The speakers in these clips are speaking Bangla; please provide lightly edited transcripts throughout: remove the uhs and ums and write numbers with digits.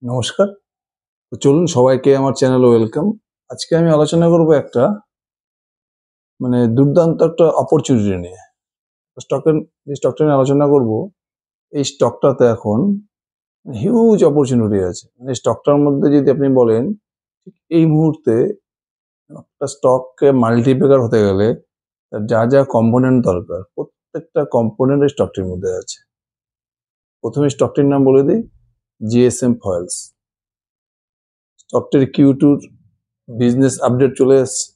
নমস্কার। তো চলুন সবাইকে আমার চ্যানেলে ওয়েলকাম। আজকে আমি আলোচনা করব একটা দুর্দান্ত একটা অপরচুনিটি নিয়ে। যে স্টকটা নিয়ে আলোচনা করব, এই স্টকটাতে এখন হিউজ অপরচুনিটি আছে। স্টকটার মধ্যে যদি আপনি বলেন, ঠিক এই মুহূর্তে একটা স্টককে মাল্টিপ্যাকার হতে গেলে তার যা কম্পোনেন্ট দরকার, প্রত্যেকটা কম্পোনেন্ট এই স্টকটির মধ্যে আছে। প্রথমে স্টকটির নাম বলে দিই, জিএসএম ফয়েলস। স্টকটির Q2 বিজনেস আপডেট চলে এসছে,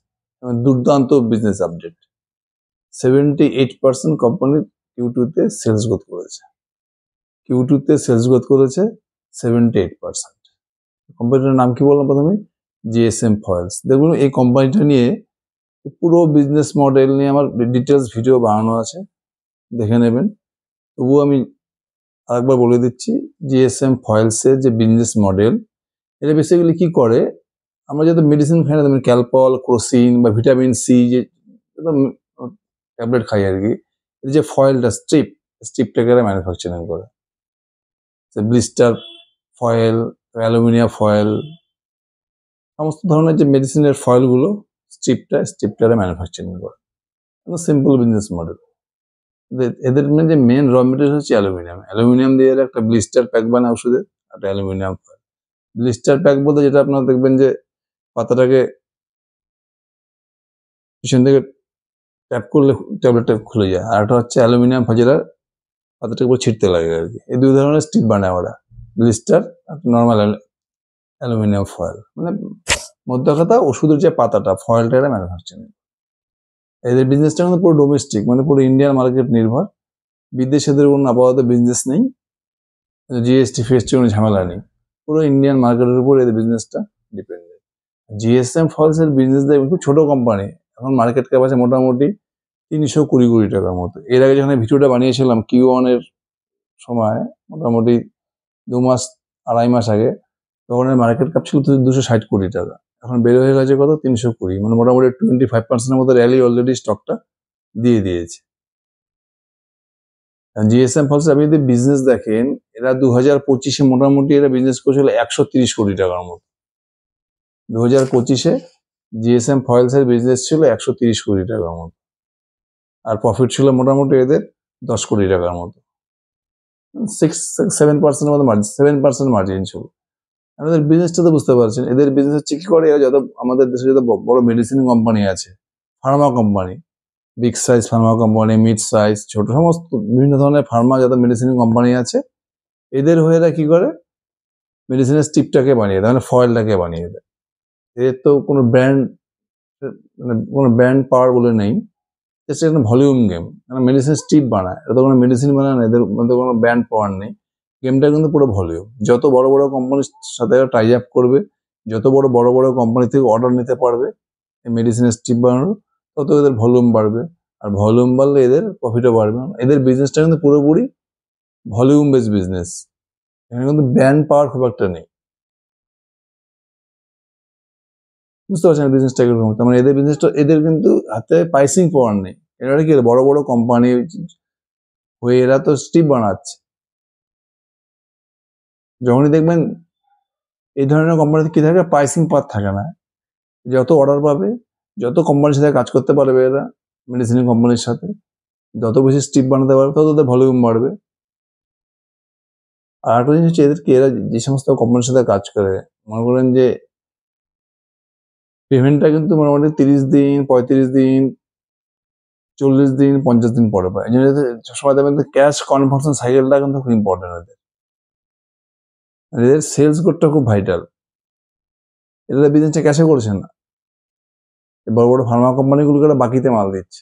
দুর্দান্ত বিজনেস আপডেট। 78% কোম্পানি Q2-তে সেলস গ্রোথ করেছে। Q2-তে সেলস গ্রোথ করেছে 78%। কোম্পানিটার নাম কি বললাম প্রথমে? GSM foils. দেখুন এই কোম্পানিটা নিয়ে পুরো বিজনেস মডেল নিয়ে আমার ডিটেলস ভিডিও বানানো আছে, দেখে নেবেন। তবুও আমি আরেকবার বলে দিচ্ছি, জিএসএম ফয়েলসের যে বিজনেস মডেল, এটা বেসিক্যালি কি করে, আমরা যাতে মেডিসিন খাই না, যেমন ক্যালপল, ক্রোসিন বা ভিটামিন সি যে ট্যাবলেট খাই আর কি, এই যে ফয়েলটা স্ট্রিপটাকে ম্যানুফ্যাকচারিং করে। ব্লিস্টার ফয়েল, অ্যালুমিনিয়াম ফয়েল, সমস্ত ধরনের যে মেডিসিনের ফয়েলগুলো স্ট্রিপটারে ম্যানুফ্যাকচারিং করে। Simple business model. এদের যে মেন র মেটেরিয়াল হচ্ছে অ্যালুমিনিয়াম দিয়ে একটা ব্লিস্টার প্যাক বানায় ওষুধের, একটা অ্যালুমিনিয়াম ফয়েল। ব্লিস্টার প্যাক বলতে যেটা আপনারা দেখবেন যে পাতাটাকে পিছন থেকে ট্যাপ করলে ট্যাবলেটটা খুলে যায়, আর একটা হচ্ছে অ্যালুমিনিয়াম যেটা পাতাটাকে উপর ছিটতে লাগে আর কি। এই দুই ধরনের স্ট্রিপ বানায় ওরা, ব্লিস্টার আর নর্মাল অ্যালুমিনিয়াম ফয়েল। মধ্যে কথা, ওষুধের যে পাতাটা, ফয়েলটা এরা ম্যানুফ্যাকচারিং। এদের বিজনেসটা কিন্তু পুরো ডোমেস্টিক, পুরো ইন্ডিয়ান মার্কেট নির্ভর। বিদেশেদের কোনো আপাতত বিজনেস নেই, জিএসটি ফিএসটি কোনো ঝামেলা নেই, পুরো ইন্ডিয়ান মার্কেটের উপর এদের বিজনেসটা ডিপেন্ডেন্ট। জিএসএম ফয়েলসের বিজনেস দেখবেন খুব ছোট কোম্পানি, এখন মার্কেট ক্যাপ আছে মোটামুটি 320 কোটি টাকার মতো। এর আগে যখন ভিডিওটা বানিয়েছিলাম Q1 এর সময়, মোটামুটি 2-2.5 মাস আগে, তখন এর মার্কেট ক্যাপ ছিল 260 কোটি টাকা। এখন বের হয়ে গেছে কত? 320। মোটামুটি 25% মতো র্যালি অলরেডি স্টকটা দিয়ে দিয়েছে। জিএসএম ফলস আপনি যদি বিজনেস দেখেন, এরা 2025-এ মোটামুটি এরা বিজনেস করেছিল 130 কোটি টাকার মতো। 2025-এ জিএসএম ফয়েলসের বিজনেস ছিল 130 কোটি টাকার মতো, আর প্রফিট ছিল মোটামুটি এদের 10 কোটি টাকার মতো। 7% মতো মার্জিন, 7% মার্জিন ছিল। আমাদের বিজনেসটা তো বুঝতে পারছেন, এদের বিজনেস হচ্ছে কি করে, যত আমাদের দেশে যত বড় মেডিসিন কোম্পানি আছে, Pharma company, big size Pharma company, mid size, ছোট, সমস্ত বিভিন্ন ধরনের ফার্মা যত মেডিসিন কোম্পানি আছে, এদের হয়ে এরা কি করে, মেডিসিনের স্ট্রিপটাকে বানিয়ে দেয়, ফয়েলটাকে বানিয়ে দেয়। এদের তো কোনো ব্র্যান্ড কোনো ব্র্যান্ড পাওয়ার বলে নেই, জাস্ট একটা ভলিউম গেম। মেডিসিন স্ট্রিপ বানায়, এটা তো কোনো মেডিসিন বানায় না, এদের মধ্যে কোনো ব্র্যান্ড পাওয়ার নেই। গেমটা কিন্তু পুরো ভলিউম। যত বড় বড় কোম্পানির সাথে টাই আপ করবে, যত বড় বড় কোম্পানি থেকে অর্ডার নিতে পারবে এই মেডিসিনের স্ট্রিপ বানানোর, তত এদের ভলিউম বাড়বে, আর ভলিউম বাড়লে এদের প্রফিটও বাড়বে। এদের বিজনেসটা কিন্তু পুরোপুরি ভলিউম বেস বিজনেস, এখানে কিন্তু ব্র্যান্ড পাওয়ার খুব একটা নেই। বুঝতে পারছেন বিজনেসটা কিরকম? তার এদের বিজনেসটা, এদের কিন্তু হাতে প্রাইসিং পাওয়ার নেই। এরা কি বড় বড় কোম্পানি হয়ে এরা তো স্ট্রিপ বানাচ্ছে। যখনই দেখবেন এই ধরনের কোম্পানিতে কি থাকে, প্রাইসিং পাওয়ার থাকে না। যত অর্ডার পাবে, যত কোম্পানির সাথে কাজ করতে পারবে এরা, মেডিসিন কোম্পানির সাথে যত বেশি স্ট্রিপ বানাতে পারবে, তত তাদের ভলিউম বাড়বে। আর একটা জিনিস হচ্ছে, এদেরকে এরা যে সমস্ত কোম্পানির সাথে কাজ করে, মনে করেন যে পেমেন্টটা কিন্তু মোটামুটি 30 দিন, 35 দিন, 40 দিন, 50 দিন পরে পায়। এই জন্য সবাই দেখবেন ক্যাশ কনভার্সন সাইকেলটা কিন্তু খুব ইম্পর্টেন্ট। এদের সেলস কোডটা খুব ভাইটাল। এরা বিজনেসটা ক্যাশে করছে না, বড় বড় ফার্মা কোম্পানিগুলোকে বাকিতে মাল দিচ্ছে।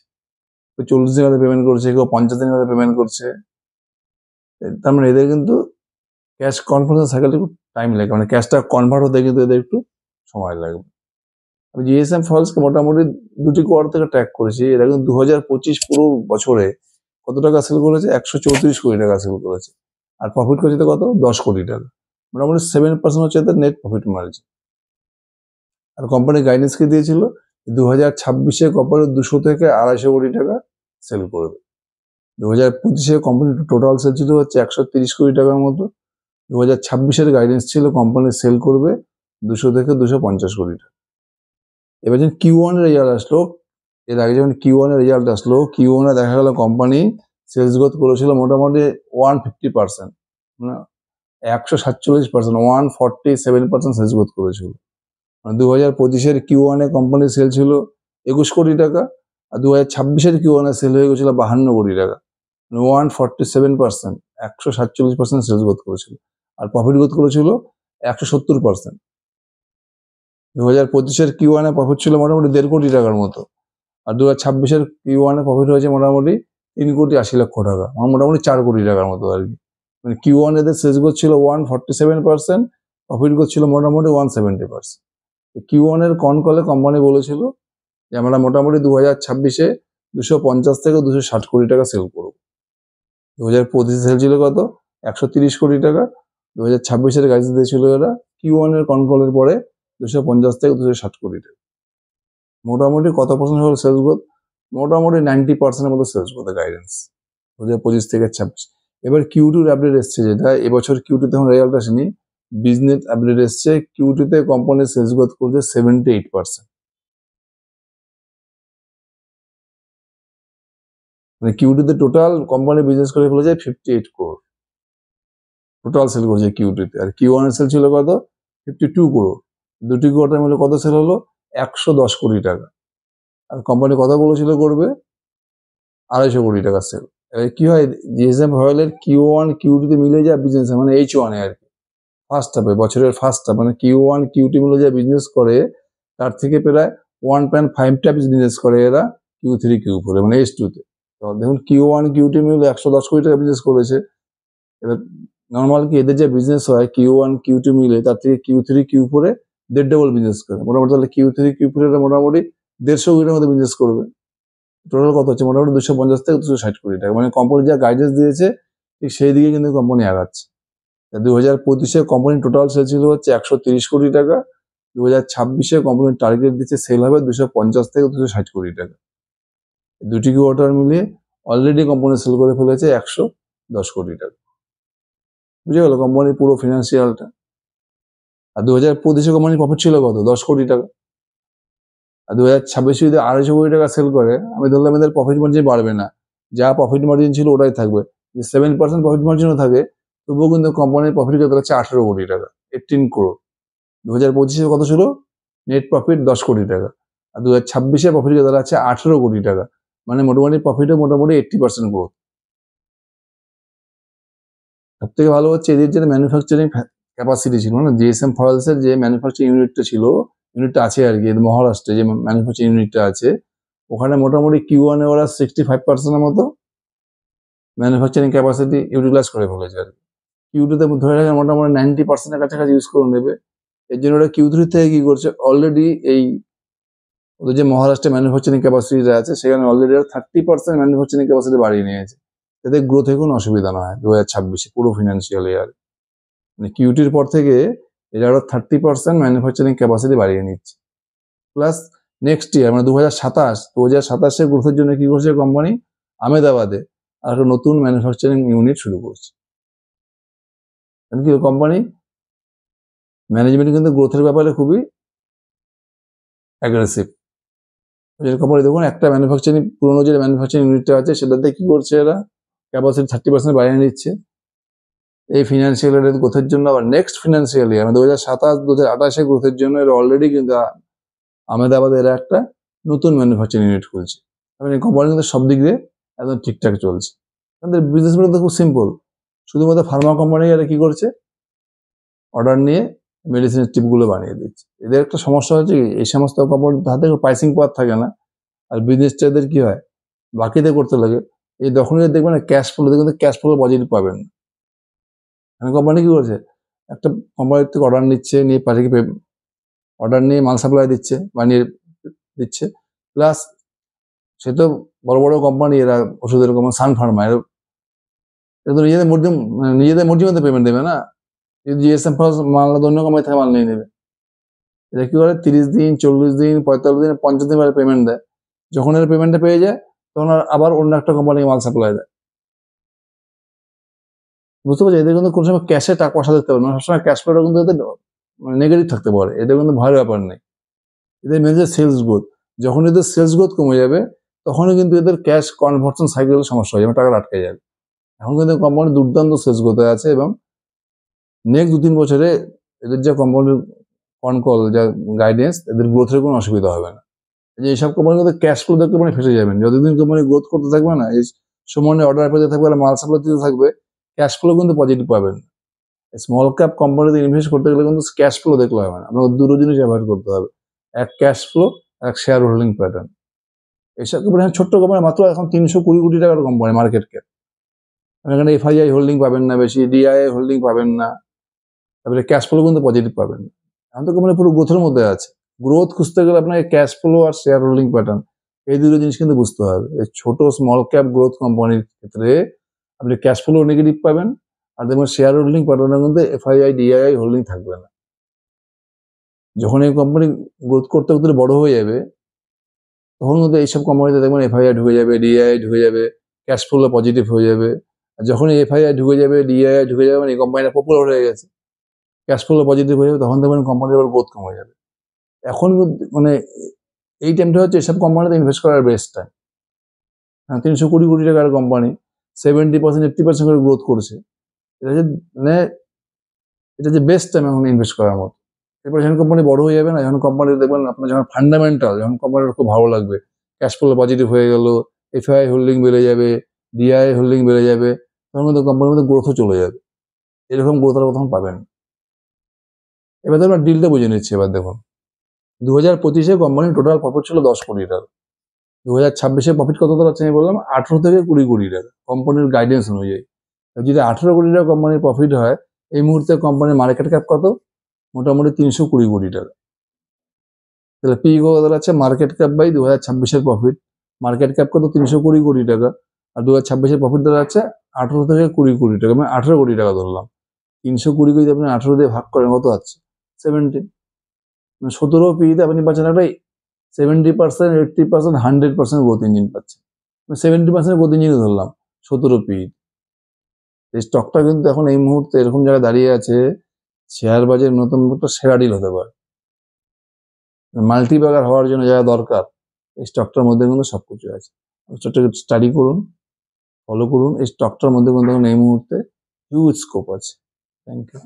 40 দিন হলে পেমেন্ট করছে, কেউ 50 দিন হলে পেমেন্ট করছে। তার মানে এদের কিন্তু ক্যাশ কনভার্সন সাইকেলটা একটু টাইম লাগে, ক্যাশটা কনভার্ট হতে কিন্তু এদের একটু সময় লাগবে। আমি জিএসএম ফলসকে মোটামুটি 2টি কোয়ার্টার থেকে ট্র্যাক করেছি। এরা কিন্তু 2025 পুরো বছরে কত টাকা সেল করেছে? 134 কোটি টাকা সেল করেছে, আর প্রফিট করেছে কত? 10 কোটি টাকা। মোটামুটি 7% হচ্ছে এদের নেট প্রফিট মার্জিন। আর কোম্পানি গাইডেন্স কি দিয়েছিল, 2026-এ কোম্পানি 200 থেকে 250 কোটি টাকা সেল করবে। 2025-এ কোম্পানি টোটাল সেল ছিল হচ্ছে 130 কোটি টাকার মতো, 2026-এর গাইডেন্স ছিল কোম্পানি সেল করবে 200 থেকে 250 কোটি টাকা। এবার যখন Q1 এর রেজাল্ট আসলো, এর আগে যখন Q1 এর রেজাল্ট আসলো, Q1 এ দেখা গেল কোম্পানি সেলস গ্রোথ করেছিল মোটামুটি 150%, মানে 147%, 147% সেলস গ্রোথ করেছিল। মানে 2025-এর Q1 এ কোম্পানির সেল ছিল 21 কোটি টাকা, আর 2026-এর Q1 এ সেল হয়ে গেছিল 52 কোটি টাকা, 147%, 147% সেলস গ্রোথ করেছিল। আর প্রফিট গ্রোথ করেছিল 170%। 2025-এর Q1 এ প্রফিট ছিল মোটামুটি 1.5 কোটি টাকার মতো, আর 2026-এর Q1 এ প্রফিট হয়েছে মোটামুটি 3,80,00,000 টাকা, মোটামুটি 4 কোটি টাকার মতো আর কি। মানে Q1 এদের সেলস গ্রোথ ছিল 147%, প্রফিট গ্রোথ ছিল মোটামুটি 170%। Q1 এর কলে কোম্পানি বলেছিল যে আমরা মোটামুটি 2026-এ 250 থেকে 260 কোটি টাকা সেল করব। 2025-এ সেল ছিল কত? 130 কোটি টাকা। 2026-এর গাইডেন্স দিয়েছিল এরা Q1 এর কলের পরে 250 থেকে 260 কোটি টাকা। মোটামুটি কত পার্সেন্ট হলো সেলস গ্রোথ? মোটামুটি 90%-এর মতো সেলস গ্রোথের গাইডেন্স 2025 থেকে 26। এবার Q2 আপডেট এসছে, যেটা এবছর Q2 তে এখন রেজাল্ট আসেনি, বিজনেস আপডেট এসছে। Q2 তে কোম্পানির সেলস গ্রোথ করছে 78%। মানে Q2 তে টোটাল কোম্পানি বিজনেস করে ফেলেছে 58 crore, টোটাল সেল করেছে Q2 তে। আর Q1 এর সেল ছিল কত? 52 crore। দুটি কোয়ার্টার মিলে কত সেল হলো? 110 কোটি টাকা। আর কোম্পানি কথা বলেছিল করবে 250 কোটি টাকা সেল। এবার কি হয়, জিএসএম ভয়েলের Q1 Q2 তে মিলে যায় বিজনেস, মানে H1 এ আর কি, ফার্স্ট হাফে, বছরের ফার্স্ট হাফ, মানে Q1 Q2 মিলে যা বিজনেস করে তার থেকে প্রায় 1.5 টাইমস বিজনেস করে এরা Q3 Q4 মানে H2 তে। তো দেখুন Q1 Q2 মিলে 110 কোটি টাকা বিজনেস করেছে। এবার নর্মাল কি এদের যে বিজনেস হয় Q1 Q2 মিলে, তার থেকে Q3 Q4 এ 1.5 ডাবল বিজনেস করে। মোটামুটি তাহলে Q3 Q4 এ মোটামুটি 150 কোটির মতো বিজনেস করবে। টোটাল কত হচ্ছে? মোটামুটি 250 থেকে 260 কোটি টাকা। মানে কোম্পানি যা গাইডেন্স দিয়েছে ঠিক সেই দিকে কিন্তু কোম্পানি আগাচ্ছে। 2025-এ কোম্পানির টোটাল সেল ছিল হচ্ছে 130 কোটি টাকা। 2026-এ কোম্পানির টার্গেট দিচ্ছে সেল হবে 250 থেকে 260 কোটি টাকা। দুটি কোয়ার্টার মিলিয়ে অলরেডি কোম্পানি সেল করে ফেলেছে 110 কোটি টাকা। বুঝে গেল কোম্পানির পুরো ফিনান্সিয়ালটা। আর 2025-এ কোম্পানির প্রফিট ছিল কত? 10 কোটি টাকা। আর 2026-এ যদি 250 কোটি টাকা সেল করে, আমি ধরলাম এদের প্রফিট মার্জিন বাড়বে না, যা প্রফিট মার্জিন ছিল ওটাই থাকবে। যদি 7% প্রফিট মার্জিনও থাকে, তবুও কিন্তু কোম্পানির প্রফিট কত হচ্ছে? 18 কোটি টাকা, 18 crore। 2025-এ কত ছিল? নেট প্রফিট 10 কোটি টাকা। আর 2026-এ প্রফিট কত আছে? 18 কোটি টাকা। মানে মোটামুটি প্রফিটে মোটামুটি 80% গ্রোথ। সব থেকে ভালো হচ্ছে এদের যে ম্যানুফ্যাকচারিং ক্যাপাসিটি ছিল, মানে জিএসএম ফয়েলসের যে ম্যানুফ্যাকচারিং ইউনিটটা আছে আর কি, মহারাষ্ট্রে যে ম্যানুফ্যাকচারিং ইউনিটটা আছে, ওখানে মোটামুটি Q1 এ ওরা 65%-এর মতো ম্যানুফ্যাকচারিং ক্যাপাসিটি ইউটিলাইজ করে ফেলেছে আর কি। Q2 তে ধরে রাখা মোটামুটি 90%-এর কাছাকাছি ইউজ করে নেবে। এর জন্য ওরা Q3 থেকে কি করছে, অলরেডি এই ওদের যে মহারাষ্ট্রে ম্যানুফ্যাকচারিং ক্যাপাসিটিটা আছে সেখানে অলরেডি 30% ম্যানুফ্যাকচারিং ক্যাপাসিটি বাড়িয়ে নিয়েছে, যাতে গ্রোথে কোনো অসুবিধা না হয় 2026-এ পুরো ফিনান্সিয়াল ইয়ার। মানে Q2-র পর থেকে এরা আরো 30% ম্যানুফ্যাকচারিং ক্যাপাসিটি বাড়িয়ে নিচ্ছে। প্লাস নেক্সট ইয়ার মানে 2027-এর গ্রোথের জন্য কি করছে কোম্পানি? আহমেদাবাদে আর একটা নতুন ম্যানুফ্যাকচারিং ইউনিট শুরু করছে। কি কোম্পানি ম্যানেজমেন্ট কিন্তু গ্রোথের ব্যাপারে খুবই অ্যাগ্রেসিভ। কোম্পানি দেখুন একটা ম্যানুফ্যাকচারিং, পুরোনো যে ম্যানুফ্যাকচারিং ইউনিটটা আছে সেটাতে কি করছে এরা? ক্যাপাসিটি 30% বাড়িয়ে নিচ্ছে এই ফিনান্সিয়াল ইয়ারের গ্রোথের জন্য। আবার নেক্সট ফিনান্সিয়াল ইয়ার 2027-2028-এর গ্রোথের জন্য এরা অলরেডি কিন্তু আহমেদাবাদে এরা একটা নতুন ম্যানুফ্যাকচারিং ইউনিট খুলছে। মানে কোম্পানি কিন্তু সব দিক দিয়ে একদম ঠিকঠাক চলছে। তাদের বিজনেস মডেল তো খুব সিম্পল, শুধুমাত্র ফার্মা কোম্পানি এরা কি করছে? অর্ডার নিয়ে মেডিসিনের স্ট্রিপগুলো বানিয়ে দিচ্ছে। এদের একটা সমস্যা হচ্ছে কি, এই সমস্ত কোম্পানির হাতে প্রাইসিং পাওয়ার থাকে না, আর বিজনেসটা এদের কি হয় বাকিতে করতে লাগে। এই যখনই দেখবেন না ক্যাশ ফ্লো, দেখবেন ক্যাশ ফ্লো বাজেট পাবেন না। কোম্পানি কি করছে? একটা কোম্পানির থেকে অর্ডার নিচ্ছে, নিয়ে পাঠিয়ে অর্ডার নিয়ে মাল সাপ্লাই দিচ্ছে, বানিয়ে দিচ্ছে। প্লাস সে তো বড় বড় কোম্পানি, এরা ওষুধের কোম্পানি সান ফার্মা, এরা তো নিজেদের মর্জি মতো পেমেন্ট দেবে না। যদি জিএসএম মাল অন্য কোম্পানি থেকে মাল নিয়ে নেবে, এটা কি করে 30 দিন, 40 দিন, 45 দিন, 50 দিন পরে পেমেন্ট দেয়। যখন এর পেমেন্টটা পেয়ে যায় তখন আবার অন্য একটা কোম্পানিকে মাল সাপ্লাই দেয়। বুঝতে পারছি, এদের কিন্তু কোনো সময় ক্যাশে টাকা পয়সা দেখতে পারে না, সবসময় ক্যাশ ফ্লোটা কিন্তু এদের নেগেটিভ থাকতে পারে, এটা কিন্তু ভয়ের ব্যাপার নেই। এদের মেন যে সেলস গ্রোথ, যখন এদের সেলস গ্রোথ কমে যাবে তখনই কিন্তু এদের ক্যাশ কনভার্সন সাইকেলের সমস্যা হয়ে যাবে, টাকাটা আটকে যাবে। এখন কিন্তু কোম্পানি দুর্দান্ত সেলস গ্রোথে আছে এবং নেক্সট 2-3 বছরে এদের যা কোম্পানির কনকল, যা গাইডেন্স, এদের গ্রোথের কোনো অসুবিধা হবে না। যে এইসব কোম্পানি কিন্তু ক্যাশ ফ্লো দেখতে মানে ফেসে যাবেন, যতদিন কোম্পানি গ্রোথ করতে থাকবে না, এই সময় অর্ডার পেতে থাকবে আর মাল সাপ্লাই দিতে থাকবে, ক্যাশ ফ্লো কিন্তু পজিটিভ পাবেন। স্মল ক্যাপ কোম্পানিতে ইনভেস্ট করতে গেলে কিন্তু ক্যাশ ফ্লো দেখলে হবে না, আপনার দুটো জিনিস অ্যাভয়েড করতে হবে, এক ক্যাশ ফ্লো, এক শেয়ার হোল্ডিং প্যাটার্ন। এইসব কোম্পানি ছোট্ট কোম্পানি, মাত্র এখন 320 কোটি টাকার কোম্পানি মার্কেট ক্যাপ, এখানে এফআইআই হোল্ডিং পাবেন না বেশি, ডিআইআই হোল্ডিং পাবেন না, তারপরে ক্যাশ ফ্লো কিন্তু পজিটিভ পাবেন না। এখন তো কোম্পানি পুরো গ্রোথের মধ্যে আছে, গ্রোথ খুঁজতে গেলে আপনাকে ক্যাশ ফ্লো আর শেয়ার হোল্ডিং প্যাটার্ন, এই দুটো জিনিস কিন্তু বুঝতে হবে। এই ছোট স্মল ক্যাপ গ্রোথ কোম্পানির ক্ষেত্রে আপনি ক্যাশ ফ্লো নেগেটিভ পাবেন, আর দেখবেন শেয়ার হোল্ডিং প্যাটার্নের মধ্যে এফআইআই ডিআইআই হোল্ডিং থাকবে না। যখন এই কোম্পানি গ্রোথ করতে করতে বড় হয়ে যাবে, তখন কিন্তু এইসব কোম্পানিতে দেখবেন এফআইআই ঢুকে যাবে, ডিআইআই ঢুকে যাবে, ক্যাশ ফ্লো পজিটিভ হয়ে যাবে। আর যখন এফআইআই ঢুকে যাবে, ডিআইআই ঢুকে যাবে, মানে এই কোম্পানিটা পপুলার হয়ে গেছে, ক্যাশ ফ্লো পজিটিভ হয়ে যাবে, তখন দেখবেন কোম্পানির আবার গ্রোথ কমে যাবে। এখন মানে এই টাইমটা হচ্ছে এসব কোম্পানিতে ইনভেস্ট করার বেস্ট টাইম। হ্যাঁ, 320 কোটি টাকার কোম্পানি 70% 80% করে গ্রোথ করছে, এটা যে মানে এটা যে বেস্ট টাইম এখন ইনভেস্ট করার মতো। এরপর যখন কোম্পানি বড় হয়ে যাবে না, যখন কোম্পানি দেখবেন আপনার যখন ফান্ডামেন্টাল, যখন কোম্পানির খুব ভালো লাগবে, ক্যাশ ফ্লো পজিটিভ হয়ে গেল, এফআইআই হোল্ডিং বেড়ে যাবে, ডিআই হোল্ডিং বেড়ে যাবে, তখন কিন্তু কোম্পানির মধ্যে গ্রোথও চলে যাবে। এরকম গ্রোথ আর তখন পাবেন। এবার আমরা ডিলটা বুঝে নিচ্ছি। এবার দেখুন, 2025-এ কোম্পানির টোটাল প্রফিট ছিল 10 কোটি টাকা, 2026-এ প্রফিট কত দাঁড়াচ্ছে আমি বললাম 18 থেকে 20 কোটি টাকা কোম্পানির গাইডেন্স অনুযায়ী। যদি 18 কোটি টাকা কোম্পানির প্রফিট হয়, এই মুহূর্তে কোম্পানির মার্কেট ক্যাপ কত? মোটামুটি 320 কোটি টাকা। তাহলে পি কত দাঁড়াচ্ছে? মার্কেট ক্যাপ বাই 2026-এর প্রফিট। মার্কেট ক্যাপ কত? 320 কোটি টাকা। আর 2026-এর প্রফিট দাঁড়াচ্ছে 18 থেকে 20 কোটি টাকা, মানে 18 কোটি টাকা ধরলাম। 320 যদি আপনি 18 দিয়ে ভাগ করেন কত আছে? 70। মানে 17 পিতে আপনি পাচ্ছেন একটা 70%, 80%, 100% গ্রোথ ইঞ্জিন পাচ্ছেন। 70% গ্রোথ ইঞ্জিন ধরলাম 17 পি। এই স্টকটা কিন্তু এখন এই মুহূর্তে এরকম জায়গায় দাঁড়িয়ে আছে, শেয়ার বাজারের নতুন একটা সেরা ডিল হতে পারে। মাল্টিব্যাগার হওয়ার জন্য যা দরকার, এই স্টকটার মধ্যে কিন্তু সবকিছু আছে। স্টকটাকে স্টাডি করুন, ফলো করুন, এই স্টকটার মধ্যে কিন্তু এই মুহূর্তে হিউজ স্কোপ আছে। Thank you.